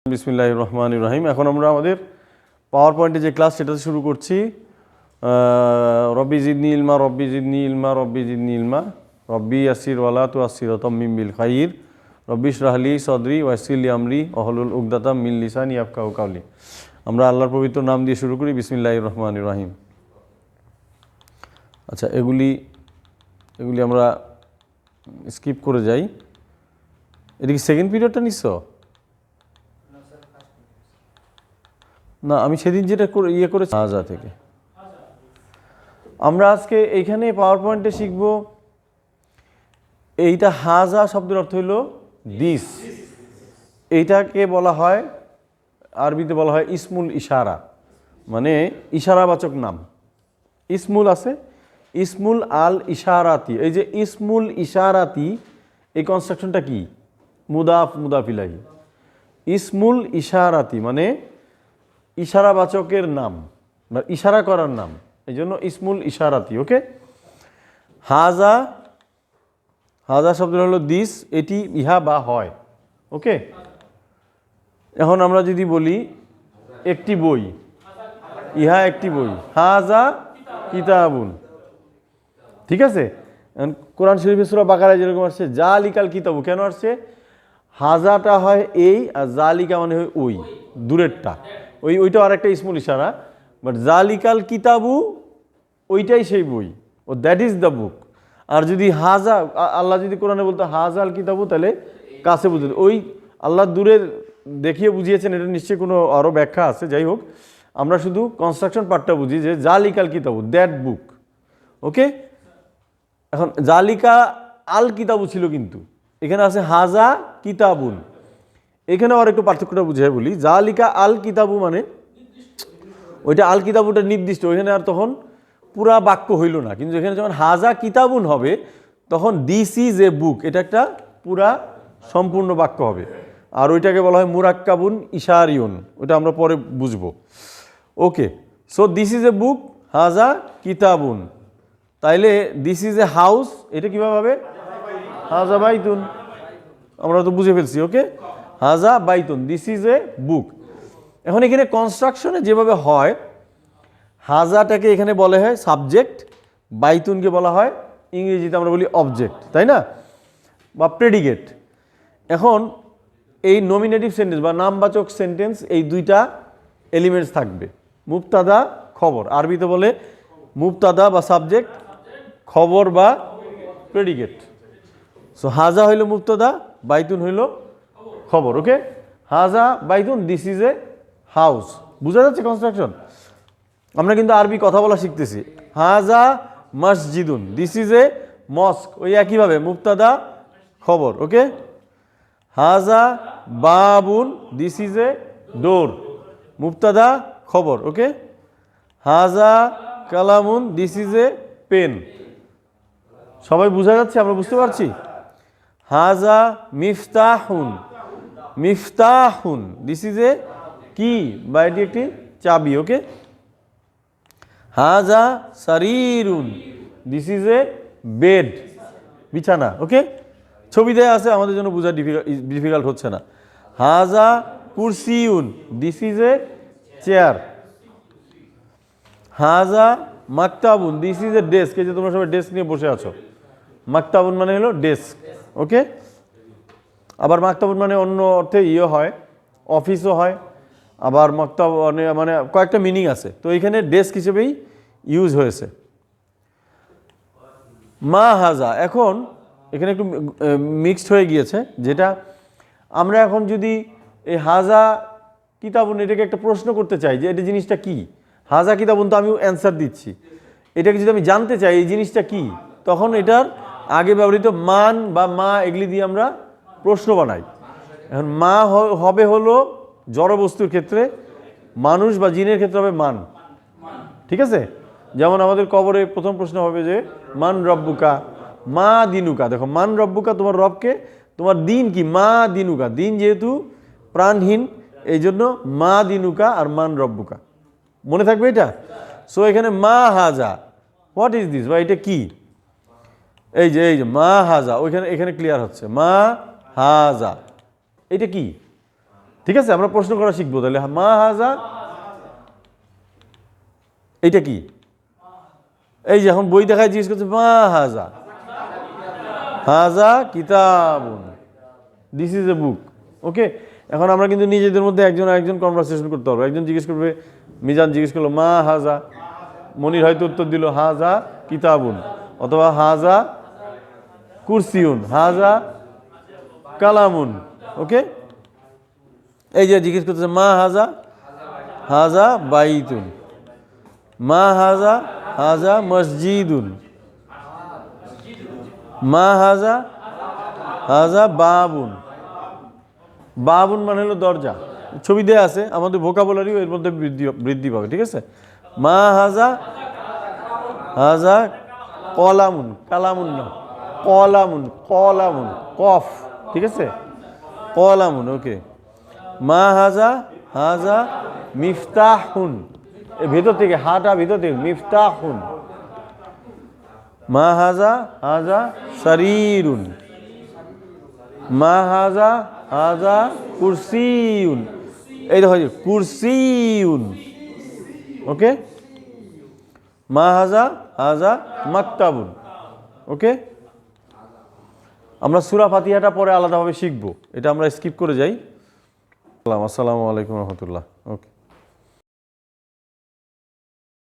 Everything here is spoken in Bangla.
বিসমিল্লাহির রহমানির রহিম। এখন আমরা আমাদের পাওয়ার পয়েন্টে যে ক্লাস সেটা শুরু করছি। রব্বি জিদনি ইলমা, রব্বি জিদনি ইলমা, রব্বি জিদনি ইলমা, রব্বি ইয়াসির ওয়ালা তুয়াসসির তাম্মিম বিল খাইর, রব্বি ইশরাহ লি সদরি ওয়াসসির লি আমরি ওয়াহলুল উকদাতাম মিন লিসানি ইয়াফকাহু কাওলি। আমরা আল্লাহর পবিত্র নাম দিয়ে শুরু করি, বিসমিল্লাহির রহমানির রহিম। আচ্ছা, এগুলি আমরা স্কিপ করে যাই। এদিকে সেকেন্ড পিরিয়ডটা নিচ্ছ না? আমি সেদিন যেটা করেছি হাজা থেকে। আমরা আজকে এইখানে পাওয়ার পয়েন্টে শিখব। এইটা হাজা শব্দের অর্থ হইল দিস। এইটাকে বলা হয়, আরবিতে বলা হয় ইসমুল ইশারা, মানে ইশারাবাচক নাম। ইসমুল আছে, ইসমুল আল ইশারাতি। এই যে ইসমুল ইশারাতি, এই কনস্ট্রাকশনটা কি? মুদাফ মুদাফ ইলাইহি। ইসমুল ইশারাতি মানে ইশারাবাচকের নাম বা ইশারা করার নাম, এই জন্য ইসমুল ইশারাতি। ওকে, হাজা হাজা শব্দ হলো দিস, এটি, ইহা বা হয়। ওকে, এখন আমরা যদি বলি একটি বই, ইহা একটি বই, হাজা কিতাবুন। ঠিক আছে, কোরআন শরীফে সূরা বাকারায় যেরকম আসছে জালিকাল কিতাবু, কেন আসছে? হাজাটা হয় এই, আর জালিকা মানে হয় ওই, দূরেরটা। ওইটা আর একটা ইসমুল ইশারা। বাট জালিকাল কিতাবু, ওইটাই সেই বই, ও দ্যাট ইজ দ্য বুক। আর যদি হাজা, আল্লাহ যদি কোরআনে বলতো হাজাল কিতাবু, তাহলে কাছে বুঝতে, ওই আল্লাহ দূরের দেখিয়ে বুঝিয়েছেন, এটা নিশ্চয়ই কোনো আরও ব্যাখ্যা আছে। যাই হোক, আমরা শুধু কনস্ট্রাকশন পার্টটা বুঝি যে জালিকাল কিতাবু, দ্যাট বুক। ওকে, এখন জালিকা আল কিতাবু ছিল, কিন্তু এখানে আছে হাজা কিতাবুন। এখানে আর একটু পার্থক্যটা বুঝিয়ে বলি। জালিকা আল কিতাবু মানে ওইটা আল কিতাবুটা নির্দিষ্ট, ওইখানে আর তখন পুরা বাক্য হইল না। কিন্তু এখানে যখন হাজা কিতাবুন হবে, তখন দিস ইজ এ বুক, এটা একটা পুরা সম্পূর্ণ বাক্য হবে। আর ওইটাকে বলা হয় মুরাক্কাবুন ইশারিউন, ওইটা আমরা পরে বুঝবো। ওকে, সো দিস ইজ এ বুক, হাজা কিতাবুন। তাইলে দিস ইজ এ হাউস, এটা কীভাবে হবে? হাজা বাইতুন। আমরা তো বুঝে ফেলছি। ওকে, হাজা বাইতুন, দিস ইজ এ বুক। এখন এখানে কনস্ট্রাকশনে যেভাবে হয়, হাজাটাকে এখানে বলা হয় সাবজেক্ট, বাইতুনকে বলা হয় ইংরেজিতে আমরা বলি অবজেক্ট, তাই না, বা প্রেডিকেট। এখন এই নমিনেটিভ সেন্টেন্স বা নামবাচক সেন্টেন্স, এই দুইটা এলিমেন্টস থাকবে, মুবতাদা খবর। আরবিতে বলে মুবতাদা বা সাবজেক্ট, খবর বা প্রেডিকেট। সো হাজা হইল মুবতাদা, বাইতুন হইল খবর। ওকে, হাজা Baitun, this is a house. বুঝা যাচ্ছে কনস্ট্রাকশন? আমরা কিন্তু আরবি কথা বলা শিখতেছি। হাজা মসজিদুন, দিস ইজ এ মস্ক, ওই একইভাবে মুবতাদা খবর। ওকে, হাজা বাবুন, দিস ইজ এ ডোর, মুবতাদা খবর। ওকে, হাজা কালামুন, দিস ইজ এ পেন। সবাই বুঝা যাচ্ছে? আমরা বুঝতে পারছি? হাজা মিফতাহুন, মিফতাহুন, দিস ইজ এ কি বা এটি একটি চাবি। ওকে, হাজা সারিরুন, দিস ইজ এ বেড, বিছানা। ওকে, ছবিতে আছে, আমাদের জন্য বোঝা ডিফিকাল্ট হচ্ছে না। হাজা কুরসিউন, দিস ইজ এ চেয়ার। হাজা মাকতাবুন, দিস ইজ এ ডেস্ক। এই যে তোমরা সবাই ডেস্ক নিয়ে বসে আছো, মাকতাবুন মানে হলো ডেস্ক। ওকে, আবার মাকতাবুন মানে অন্য অর্থে হয়, অফিসও হয়, আবার মাকতাব মানে কয়েকটা মিনিং আছে। তো এখানে ডেস্ক হিসেবেই ইউজ হয়েছে। মা হাজা, এখন এখানে একটু মিক্সড হয়ে গিয়েছে, যেটা আমরা এখন যদি এই হাজা কিতাবুন এটাকে একটা প্রশ্ন করতে চাই যে এটা জিনিসটা কি, হাজা কিতাবুন তো আমি অ্যান্সার দিচ্ছি, এটাকে যদি আমি জানতে চাই এই জিনিসটা কি, তখন এটার আগে ব্যবহৃত মান বা মা এগুলি দিয়ে আমরা প্রশ্ন বানাই। এখন মা হবে হলো জড়বস্তুর ক্ষেত্রে, মানুষ বা জিনের ক্ষেত্রে হবে মান। ঠিক আছে, যেমন আমাদের কবরে প্রথম প্রশ্ন হবে যে মান রব্বুকা, মা দিনুকা। দেখো, মান রব্বুকা, তোমার রবকে, তোমার দিন কি, মা দিনুকা। দিন যেহেতু প্রাণহীন, এই জন্য মা দিনুকা আর মান রব্বুকা, মনে থাকবে এটা। সো এখানে মা হাজা, হোয়াট ইজ দিস, বা এটা কি, এই যে মা হাজা, ওইখানে এখানে ক্লিয়ার হচ্ছে মা হাজা, এটা কি। ঠিক আছে, আমরা প্রশ্ন করা শিখবো তাহলে। মা হাজা, এইটা কি? এই যে এখন বই দেখায় জিজ্ঞেস করছে মা হাজা, হাজা কিতাবুন, দিস ইজ এ বুক। ওকে, এখন আমরা কিন্তু নিজেদের মধ্যে একজন আরেকজন কনভারসেশন করতে পারবো। একজন জিজ্ঞেস করবে, মিজান জিজ্ঞেস করলো মা হাজা, মনির হয়তো উত্তর দিল হাজা কিতাবুন, অথবা হাজা কুরসিউন, হাজা কালামুন। ওকে, এই যে জিজ্ঞেস করতেছে মা হাজা, হাজা বাইতুন, মা হাজা, হাজা মসজিদুন, মা হাজা, হাজা বাবুন। বাবুন মানে হলো দরজা, ছবি দেয়া আছে, আমাদের ভোকাবুলারিও এর মধ্যে বৃদ্ধি পাবে। ঠিক আছে, মা হাজা, হাজা কলামুন, কালামুন না, কলামুন, কলামুন, কফ। ঠিক আছে, কলামুন। ওকে, মা হাজা, হাজা মিফতাহুন, ভেতর থেকে, হাটা ভিতর থেকে, মিফতাহুন। মা হাজা, হাজা শরীরুন, মা হাজা, হাজা কুরসিউন, এই দেখো কুরসিউন। ওকে, মা হাজা, হাজা মাকতাবুন। ওকে, আমরা সূরা ফাতিহাটা পরে আলাদাভাবে শিখবো, এটা আমরা স্কিপ করে যাই। আসসালামু আলাইকুম রহমতুল্লাহ। ওকে।